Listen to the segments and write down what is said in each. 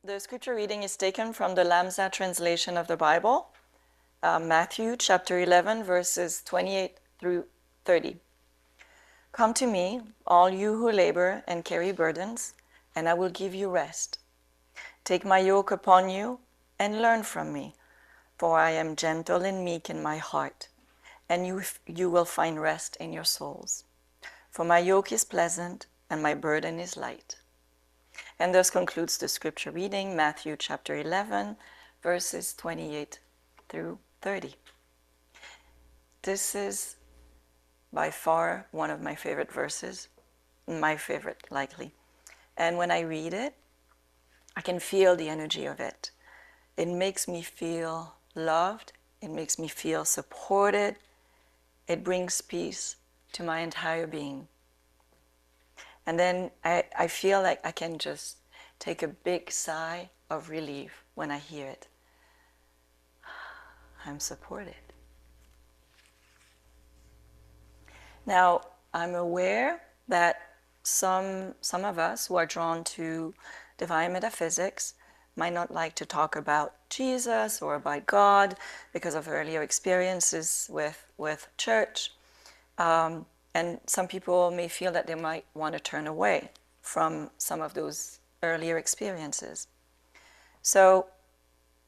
The scripture reading is taken from the Lamsa translation of the Bible, Matthew chapter 11, verses 28 through 30. Come to me, all you who labor and carry burdens, and I will give you rest. Take my yoke upon you and learn from me, for I am gentle and meek in my heart, and you will find rest in your souls. For my yoke is pleasant and my burden is light. And thus concludes the scripture reading, Matthew chapter 11, verses 28 through 30. This is by far one of my favorite verses, my favorite likely. And when I read it, I can feel the energy of it. It makes me feel loved. It makes me feel supported. It brings peace to my entire being. And then I feel like I can just take a big sigh of relief when I hear it. I'm supported. Now, I'm aware that some of us who are drawn to divine metaphysics might not like to talk about Jesus or about God because of earlier experiences with church. And some people may feel that they might want to turn away from some of those earlier experiences. So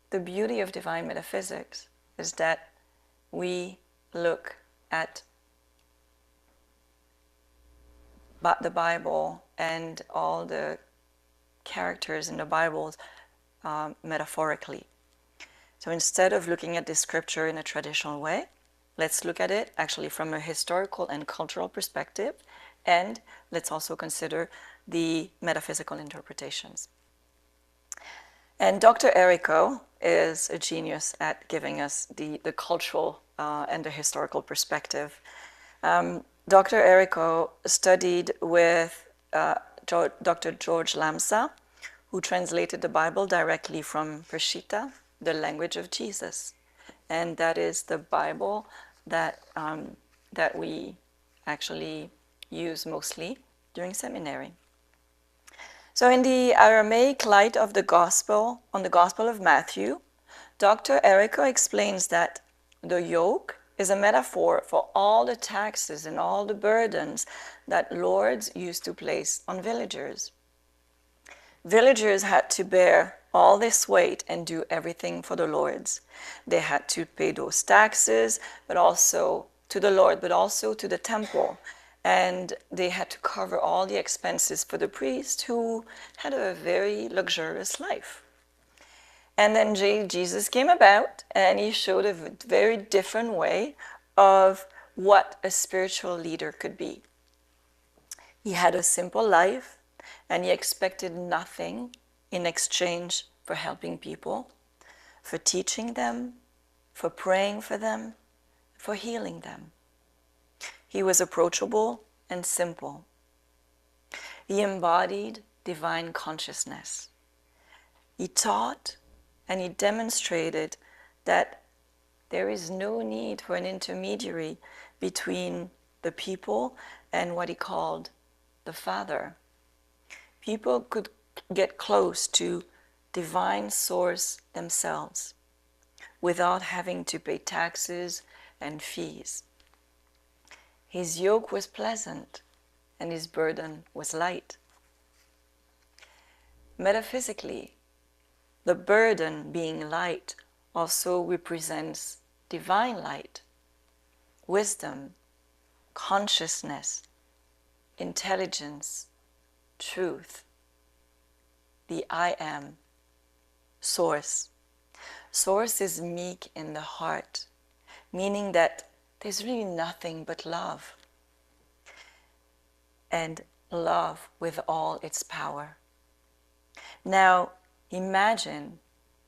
the beauty of divine metaphysics is that we look at the Bible and all the characters in the Bible metaphorically. So instead of looking at this scripture in a traditional way, let's look at it actually from a historical and cultural perspective, and let's also consider the metaphysical interpretations. And Dr. Errico is a genius at giving us the cultural and the historical perspective. Dr. Errico studied with Dr. George Lamsa, who translated the Bible directly from Peshitta, the language of Jesus. And that is the Bible that we actually use mostly during seminary. So in the Aramaic light of the Gospel, on the Gospel of Matthew, Dr. Errico explains that the yoke is a metaphor for all the taxes and all the burdens that lords used to place on villagers. Villagers had to bear all this weight and do everything for the lords. They had to pay those taxes, but also to the Lord, but also to the temple. And they had to cover all the expenses for the priest, who had a very luxurious life. And then Jesus came about, and he showed a very different way of what a spiritual leader could be. He had a simple life, and he expected nothing in exchange for helping people, for teaching them, for praying for them, for healing them. He was approachable and simple. He embodied divine consciousness. He taught and he demonstrated that there is no need for an intermediary between the people and what he called the Father. People could get close to divine source themselves without having to pay taxes and fees. His yoke was pleasant and his burden was light. Metaphysically, the burden being light also represents divine light, wisdom, consciousness, intelligence, truth, the I am, source. Source is meek in the heart, meaning that there's really nothing but love. And love with all its power. Now, imagine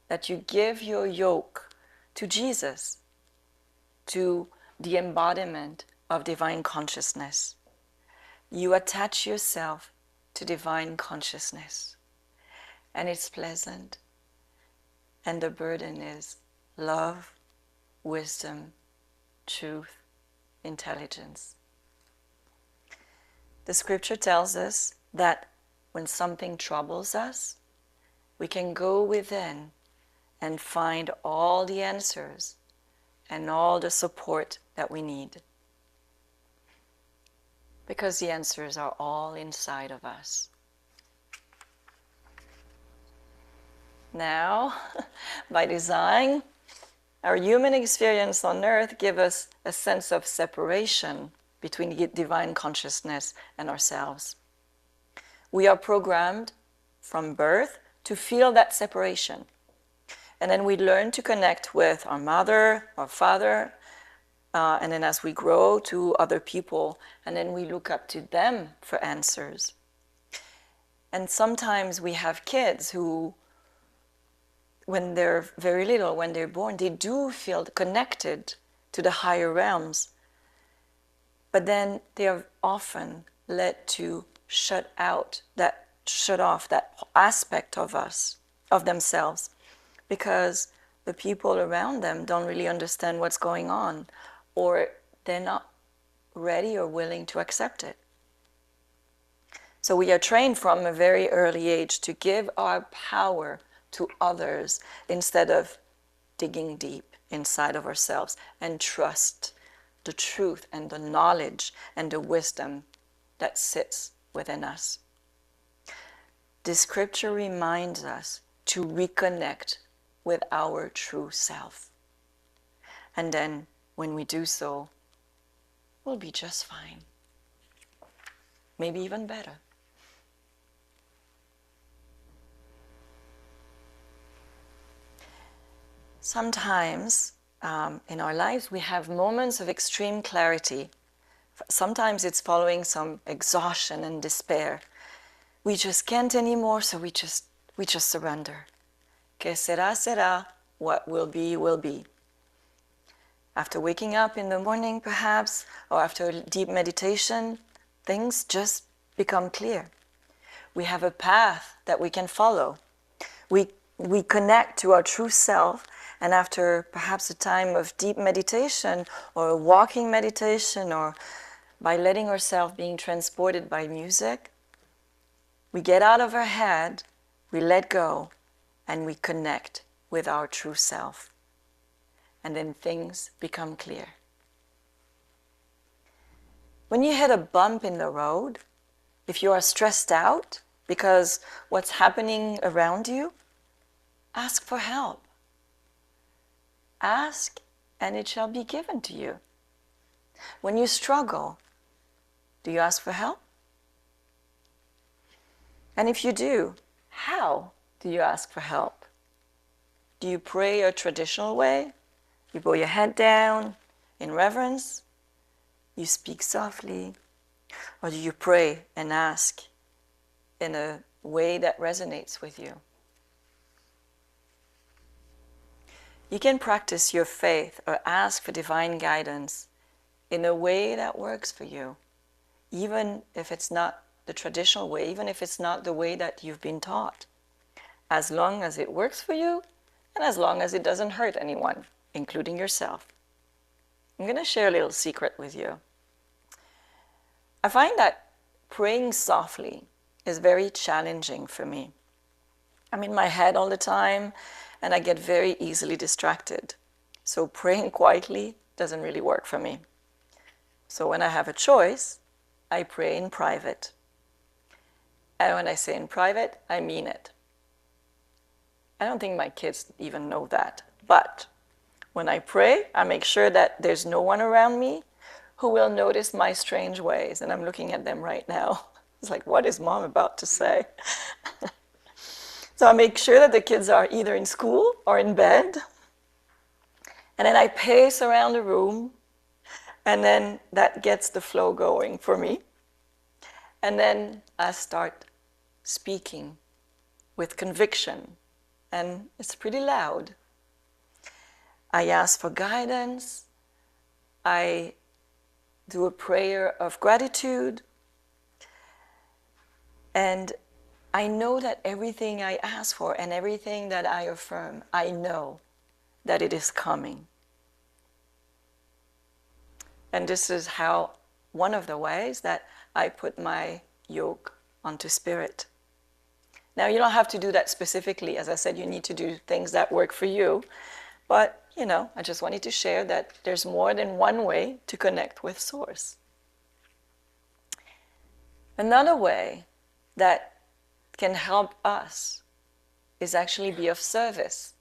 that you give your yoke to Jesus, to the embodiment of divine consciousness. You attach yourself to divine consciousness, and it's pleasant, and the burden is love, wisdom, truth, intelligence. The scripture tells us that when something troubles us, we can go within and find all the answers and all the support that we need. Because the answers are all inside of us. Now, by design, our human experience on earth gives us a sense of separation between divine consciousness and ourselves. We are programmed from birth to feel that separation. And then we learn to connect with our mother, our father, and then as we grow to other people, and then we look up to them for answers. And sometimes we have kids who, when they're very little, when they're born, they do feel connected to the higher realms. But then they are often led to shut off that aspect of us, of themselves, because the people around them don't really understand what's going on, or they're not ready or willing to accept it. So we are trained from a very early age to give our power to others instead of digging deep inside of ourselves and trust the truth and the knowledge and the wisdom that sits within us. This scripture reminds us to reconnect with our true self. And then when we do so, we'll be just fine. Maybe even better. Sometimes in our lives we have moments of extreme clarity. Sometimes it's following some exhaustion and despair. We just can't anymore, so we just surrender. Que sera, sera. What will be, will be. After waking up in the morning, perhaps, or after a deep meditation, things just become clear. We have a path that we can follow. We connect to our true self, and after perhaps a time of deep meditation, or a walking meditation, or by letting ourselves being transported by music, we get out of our head, we let go, and we connect with our true self. And then things become clear. When you hit a bump in the road, if you are stressed out because what's happening around you, ask for help. Ask, and it shall be given to you. When you struggle, do you ask for help? And if you do, how do you ask for help? Do you pray a traditional way? You bow your head down in reverence? You speak softly? Or do you pray and ask in a way that resonates with you? You can practice your faith or ask for divine guidance in a way that works for you, even if it's not the traditional way, even if it's not the way that you've been taught, as long as it works for you and as long as it doesn't hurt anyone, including yourself. I'm going to share a little secret with you. I find that praying softly is very challenging for me. I'm in my head all the time, and I get very easily distracted. So praying quietly doesn't really work for me. So when I have a choice, I pray in private. And when I say in private, I mean it. I don't think my kids even know that. But when I pray, I make sure that there's no one around me who will notice my strange ways. And I'm looking at them right now. It's like, what is mom about to say? So I make sure that the kids are either in school or in bed. And then I pace around the room. And then that gets the flow going for me. And then I start speaking with conviction. And it's pretty loud. I ask for guidance. I do a prayer of gratitude. And I know that everything I ask for and everything that I affirm, I know that it is coming. And this is how, one of the ways that I put my yoke onto spirit. Now, you don't have to do that specifically. As I said, you need to do things that work for you. But, I just wanted to share that there's more than one way to connect with Source. Another way that can help us is actually be of service.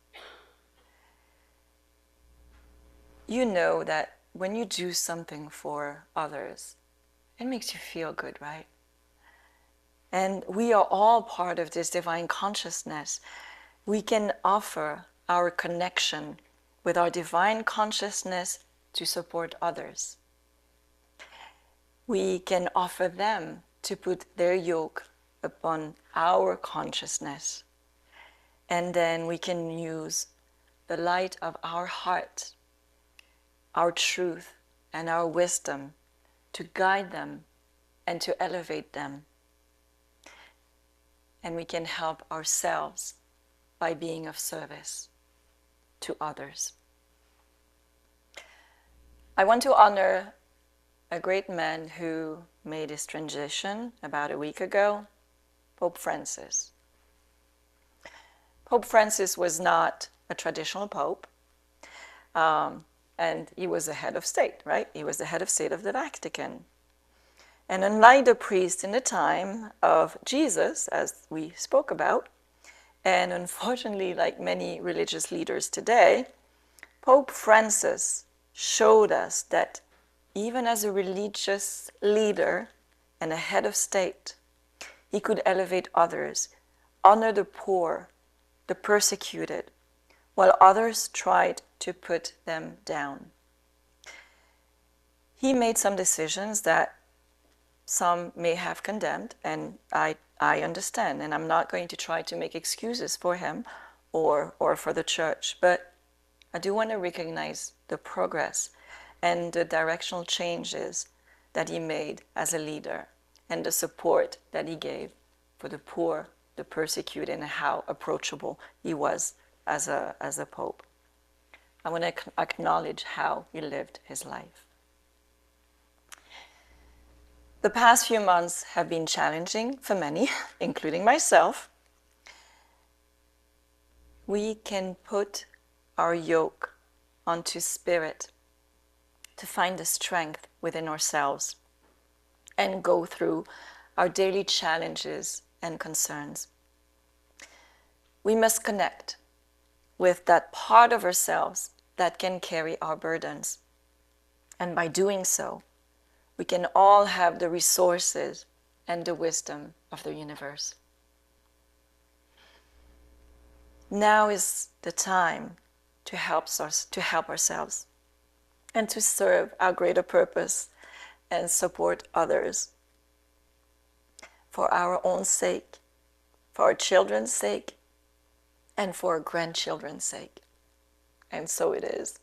You know that when you do something for others, it makes you feel good, right? And we are all part of this divine consciousness. We can offer our connection with our divine consciousness to support others. We can offer them to put their yoke upon our consciousness. And then we can use the light of our heart, our truth, and our wisdom to guide them and to elevate them. And we can help ourselves by being of service to others. I want to honor a great man who made his transition about a week ago, Pope Francis. Pope Francis was not a traditional pope, and he was the head of state, right? He was the head of state of the Vatican. And unlike the priest in the time of Jesus, as we spoke about, and unfortunately like many religious leaders today, Pope Francis showed us that even as a religious leader and a head of state, he could elevate others, honor the poor, the persecuted, while others tried to put them down. He made some decisions that some may have condemned, and I understand, and I'm not going to try to make excuses for him or for the church, but I do want to recognize the progress and the directional changes that he made as a leader and the support that he gave for the poor, the persecuted, and how approachable he was as a pope. I want to acknowledge how he lived his life. The past few months have been challenging for many, including myself. We can put our yoke onto spirit to find the strength within ourselves and go through our daily challenges and concerns. We must connect with that part of ourselves that can carry our burdens. And by doing so, we can all have the resources and the wisdom of the universe. Now is the time to help ourselves and to serve our greater purpose and support others for our own sake, for our children's sake, and for our grandchildren's sake. And so it is.